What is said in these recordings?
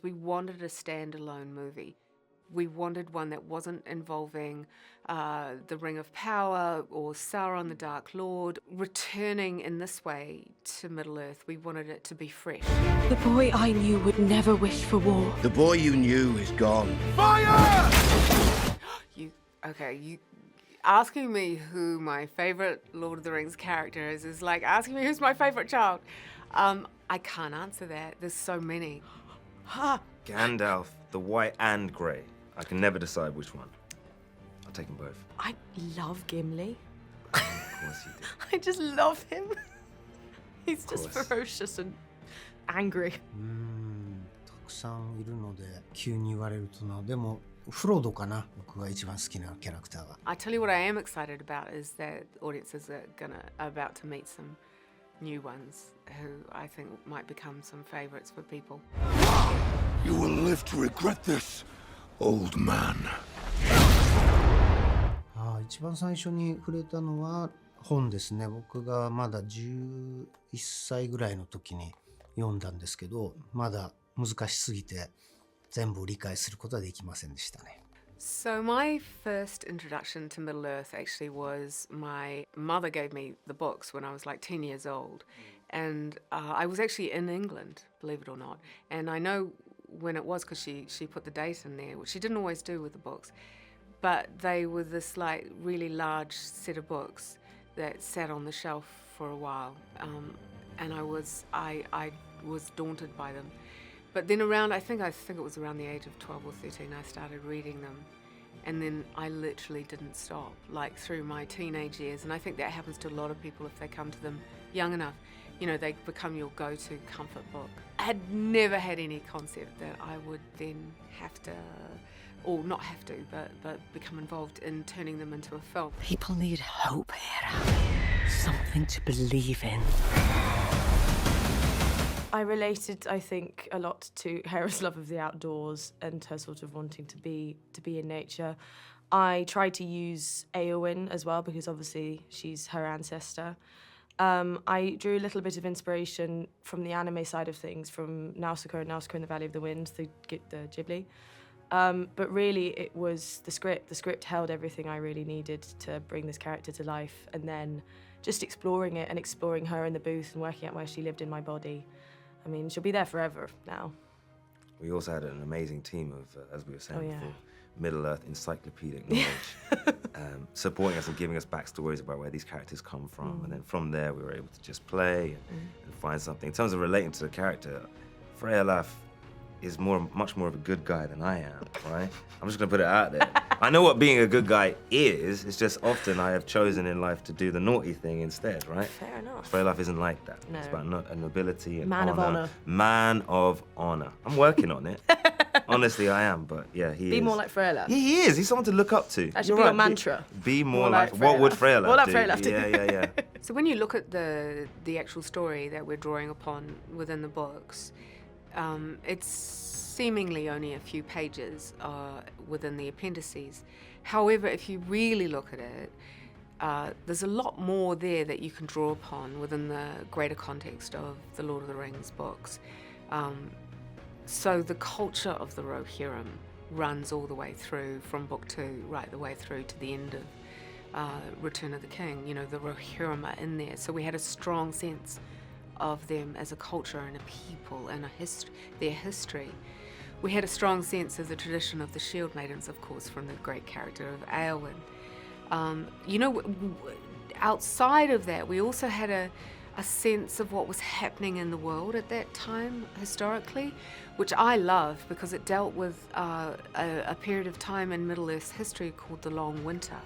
We wanted a standalone movie. We wanted one that wasn't involving the Ring of Power or Sauron the Dark Lord. Returning in this way to Middle-earth, we wanted it to be fresh. The boy I knew would never wish for war. The boy you knew is gone. Fire! You asking me who my favourite Lord of the Rings character is like asking me who's my favourite child. I can't answer that. There's so many. Gandalf, the white and grey. I can never decide which one. I'll take them both. I love Gimli. Of course you do. I just love him. He's just ferocious and angry. たくさんいるので急に言われるとな。でもフロードかな。僕が一番好きなキャラクターが。I tell you what I am excited about is that audiences are about to meet some new ones who I think might become some favourites for people. You will live to regret this, old man. 一番最初に触れたのは本ですね。僕がまだ11歳ぐらいの時に読んだんですけど、まだ難しすぎて全部理解することはできませんでしたね。So my first introduction to Middle-earth actually was my mother gave me the books when I was like 10 years old. And I was actually in England, believe it or not. And I know when it was because she put the date in there, which she didn't always do with the books. But they were this like really large set of books that sat on the shelf for a while. And I was daunted by them. But then I think it was around the age of 12 or 13, I started reading them. And then I literally didn't stop, like through my teenage years. And I think that happens to a lot of people if they come to them young enough. You know, they become your go-to comfort book. I had never had any concept that I would then have to, or not have to, but become involved in turning them into a film. People need hope, Hèra. Something to believe in. I related, I think, a lot to Hèra's love of the outdoors and her sort of wanting to be in nature. I tried to use Éowyn as well because obviously she's her ancestor. I drew a little bit of inspiration from the anime side of things, from Nausicaa and Nausicaa in the Valley of the Wind, the Ghibli. But really, it was the script. The script held everything I really needed to bring this character to life, and then just exploring it and exploring her in the booth and working out where she lived in my body. I mean, she'll be there forever now. We also had an amazing team of, as we were saying before, Middle-earth encyclopedic knowledge, supporting us and giving us backstories about where these characters come from. And then from there, we were able to just play and find something. In terms of relating to the character, Fréaláf is much more of a good guy than I am, right? I'm just gonna put it out there. I know what being a good guy is, it's just often I have chosen in life to do the naughty thing instead, right? Fair enough. Fréaláf isn't like that. No. It's about nobility and Man of honor. Man of honor. I'm working on it. Honestly, I am, but yeah, he is. Be more like Fréaláf. He is. He's someone to look up to. That should be your mantra. Be more like what would Fréaláf do? More like Fréaláf do. Yeah. So when you look at the actual story that we're drawing upon within the books, it's seemingly only a few pages within the appendices. However, if you really look at it, there's a lot more there that you can draw upon within the greater context of the Lord of the Rings books. So the culture of the Rohirrim runs all the way through from book 2 right the way through to the end of Return of the King. You know, the Rohirrim are in there. So we had a strong sense of them as a culture and a people and their history. We had a strong sense of the tradition of the Shield Maidens, of course, from the great character of Éowyn. You know, outside of that, we also had a sense of what was happening in the world at that time, historically, which I love because it dealt with a period of time in Middle-earth's history called the Long Winter,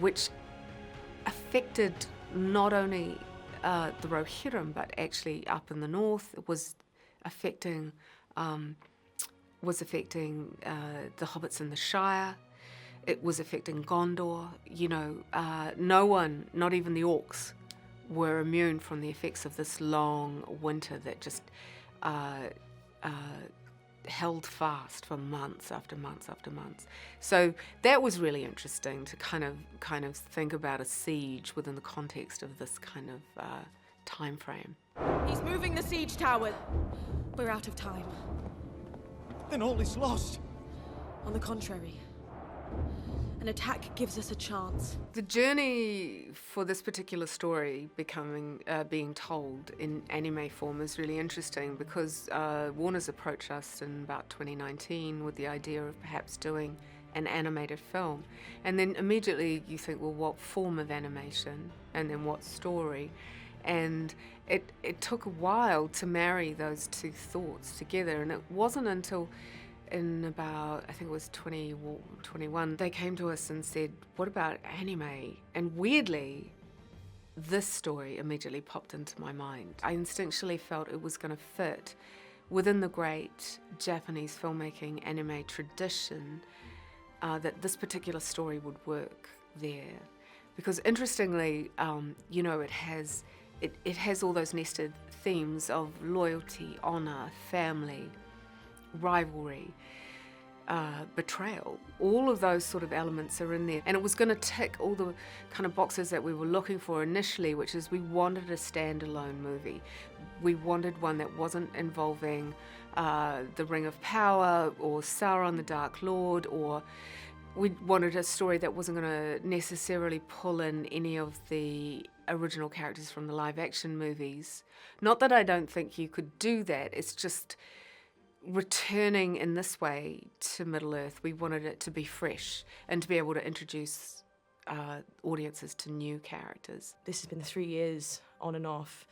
which affected not only the Rohirrim, but actually up in the north, it was affecting the hobbits in the Shire. It was affecting Gondor. You know, no one, not even the orcs, were immune from the effects of this long winter that just held fast for months after months after months. So that was really interesting to kind of think about a siege within the context of this kind of time frame. He's moving the siege tower. We're out of time. Then all is lost. On the contrary, an attack gives us a chance. The journey for this particular story being told in anime form is really interesting because Warner's approached us in about 2019 with the idea of perhaps doing an animated film. And then immediately you think, well, what form of animation? And then what story? And it took a while to marry those two thoughts together. And it wasn't until in about, I think it was 2021, they came to us and said, what about anime? And weirdly, this story immediately popped into my mind. I instinctually felt it was going to fit within the great Japanese filmmaking anime tradition, that this particular story would work there. Because interestingly, it has all those nested themes of loyalty, honor, family, rivalry, betrayal. All of those sort of elements are in there. And it was going to tick all the kind of boxes that we were looking for initially, which is we wanted a standalone movie. We wanted one that wasn't involving the Ring of Power or Sauron the Dark Lord, or we wanted a story that wasn't going to necessarily pull in any of the original characters from the live action movies. Not that I don't think you could do that, it's just returning in this way to Middle-earth, we wanted it to be fresh and to be able to introduce audiences to new characters. This has been 3 years on and off.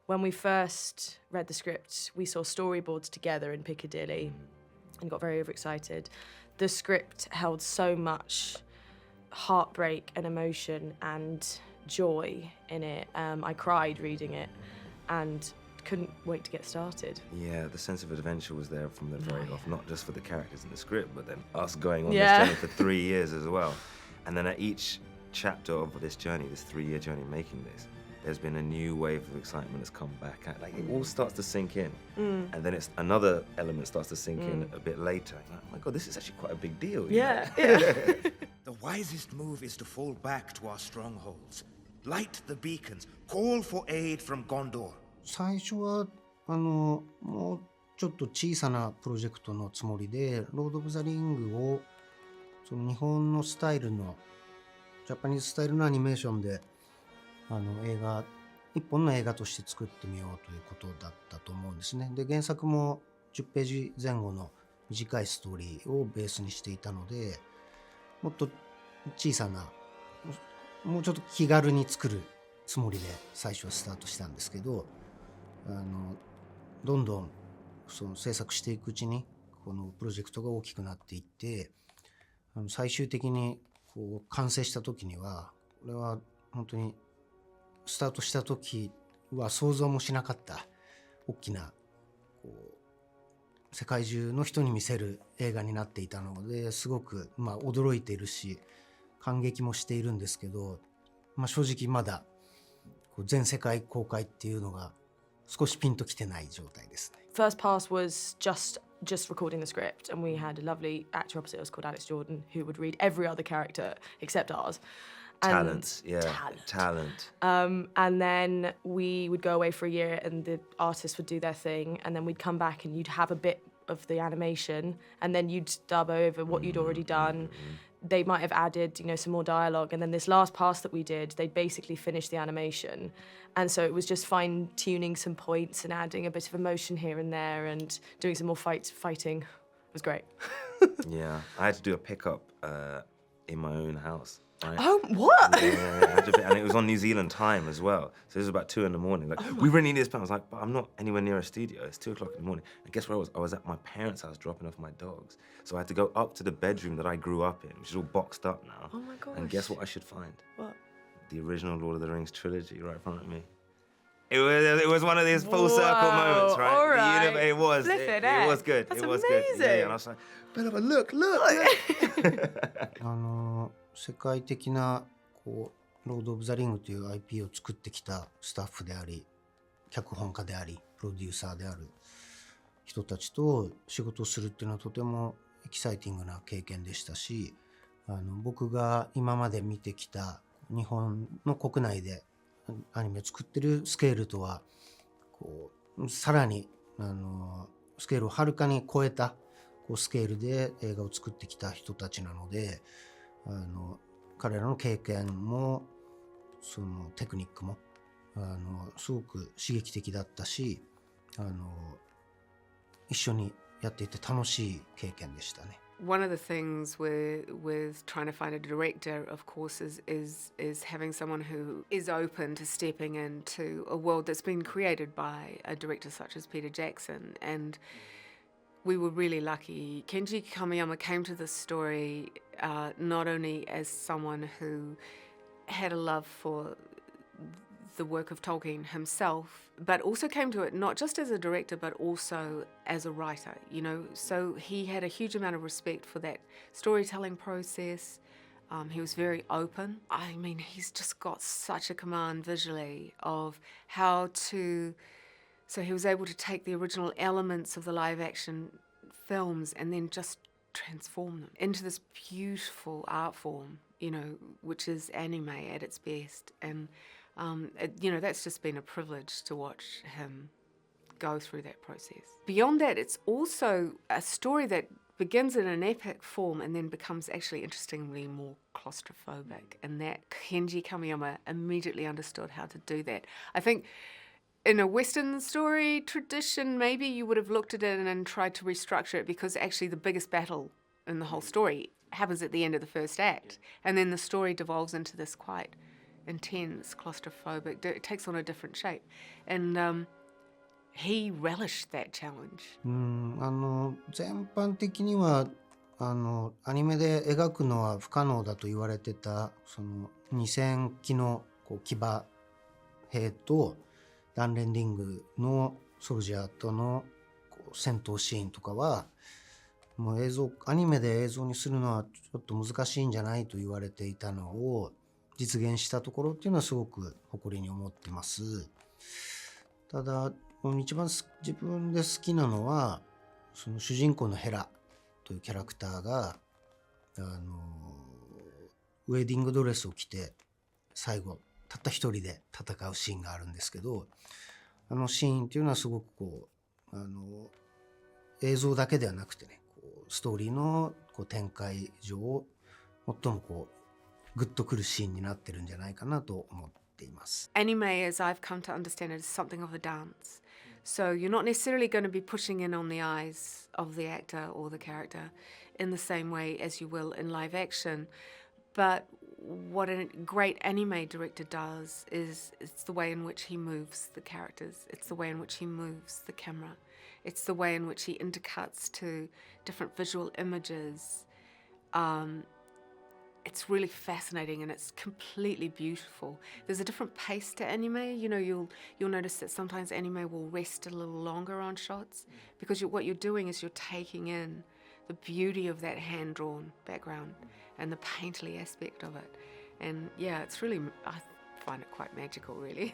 When we first read the script, we saw storyboards together in Piccadilly and got very overexcited. The script held so much heartbreak and emotion and joy in it. I cried reading it and couldn't wait to get started. Yeah, the sense of adventure was there from the very off, not just for the characters in the script, but then us going on this journey for 3 years as well. And then at each chapter of this journey, this 3-year journey making this, there's been a new wave of excitement that's come back. Like it all starts to sink in, and then it's another element starts to sink in a bit later. Like, oh my God, this is actually quite a big deal. Yeah. The wisest move is to fall back to our strongholds. Light the beacons. Call for aid from Gondor. 最初はもうちょっと小さなプロジェクトのつもりでロード・オブ・ザ・リングをその日本のスタイルのジャパニーズスタイルのアニメーションで一本の映画として作ってみようということだったと思うんですね。で原作も10ページ前後の短いストーリーをベースにしていたので、もっと小さなもうちょっと気軽に作るつもりで最初はスタートしたんですけど、どんどんその制作していくうちにこのプロジェクトが大きくなっていって、最終的にこう完成した時にはこれは本当にスタートした時は想像もしなかった大きなこう世界中の人に見せる映画になっていたので、すごく驚いているし感激もしているんですけど、正直まだこう全世界公開っていうのが少しピンときてない状態ですね。First pass was just recording the script, and we had a lovely actor opposite us called Alex Jordan who would read every other character except ours. Talent. And then we would go away for a year and the artists would do their thing, and then we'd come back and you'd have a bit of the animation and then you'd dub over what you'd already done. They might have added, some more dialogue, and then this last pass that we did, they basically finished the animation. And so it was just fine-tuning some points and adding a bit of emotion here and there and doing some more fighting. It was great. Yeah, I had to do a pickup in my own house. Right? Oh, what? Yeah, and it was on New Zealand time as well. So it was about 2 a.m. Like, we really need this plan. I was like, but I'm not anywhere near a studio. It's 2 o'clock in the morning. And guess where I was? I was at my parents' house dropping off my dogs. So I had to go up to the bedroom that I grew up in, which is all boxed up now. Oh my gosh. And guess what I should find? What? The original Lord of the Rings trilogy right in front of me. It was one of these full circle moments, right? All right. It was. It was good. That's it was amazing. good. Yeah, and I was like, Philippa, look. 世界的なこうロード・オブ・ザ・リングという IP を作ってきたスタッフであり、脚本家であり、プロデューサーである人たちと仕事をするっていうのはとてもエキサイティングな経験でしたし、僕が今まで見てきた日本の国内でアニメを作ってるスケールとはこうさらにスケールをはるかに超えたこうスケールで映画を作ってきた人たちなので、彼らの経験もそのテクニックもすごく刺激的だったし、一緒にやっていて楽しい経験でしたね。One of the things with trying to find a director, of course, is having someone who is open to stepping into a world that's been created by a director such as Peter Jackson. And we were really lucky. Kenji Kamiyama came to this story not only as someone who had a love for the work of Tolkien himself, but also came to it not just as a director, but also as a writer, you know. So he had a huge amount of respect for that storytelling process. He was very open. I mean, he's just got such a command visually of how to... So he was able to take the original elements of the live action films and then just transform them into this beautiful art form, you know, which is anime at its best. And you know, that's just been a privilege to watch him go through that process. Beyond that, it's also a story that begins in an epic form and then becomes actually interestingly more claustrophobic, and that Kenji Kamiyama immediately understood how to do that. I think in a Western story tradition, maybe you would have looked at it and tried to restructure it, because actually the biggest battle in the whole story happens at the end of the first act, and then the story devolves into this quite intense, claustrophobic, it takes on a different shape. And he relished that challenge. 全般的にはアニメで描くのは不可能だと言われてたその2000機のこう騎馬兵とランレンディングのソルジャーとのこう戦闘シーンとかはもうアニメで映像にするのはちょっと難しいんじゃないと言われていたのを実現したところっていうのはすごく誇りに思ってます。ただ一番自分で好きなのはその主人公のヘラというキャラクターがウェディングドレスを着て最後たった一人で戦うシーンがあるんですけど、あのシーンっていうのはすごくこう映像だけではなくてね、こうストーリーのこう展開上最もこうグッとくるシーンになってるんじゃないかなと思っています。Anime, as I've come to understand it, is something of a dance. So you're not necessarily going to be pushing in on the eyes of the actor or the character in the same way as you will in live action. But what a great anime director does is it's the way in which he moves the characters. It's the way in which he moves the camera. It's the way in which he intercuts to different visual images. It's really fascinating and it's completely beautiful. There's a different pace to anime. You know, you'll notice that sometimes anime will rest a little longer on shots because what you're doing is you're taking in the beauty of that hand-drawn background and the painterly aspect of it. And yeah, it's really, I find it quite magical, really.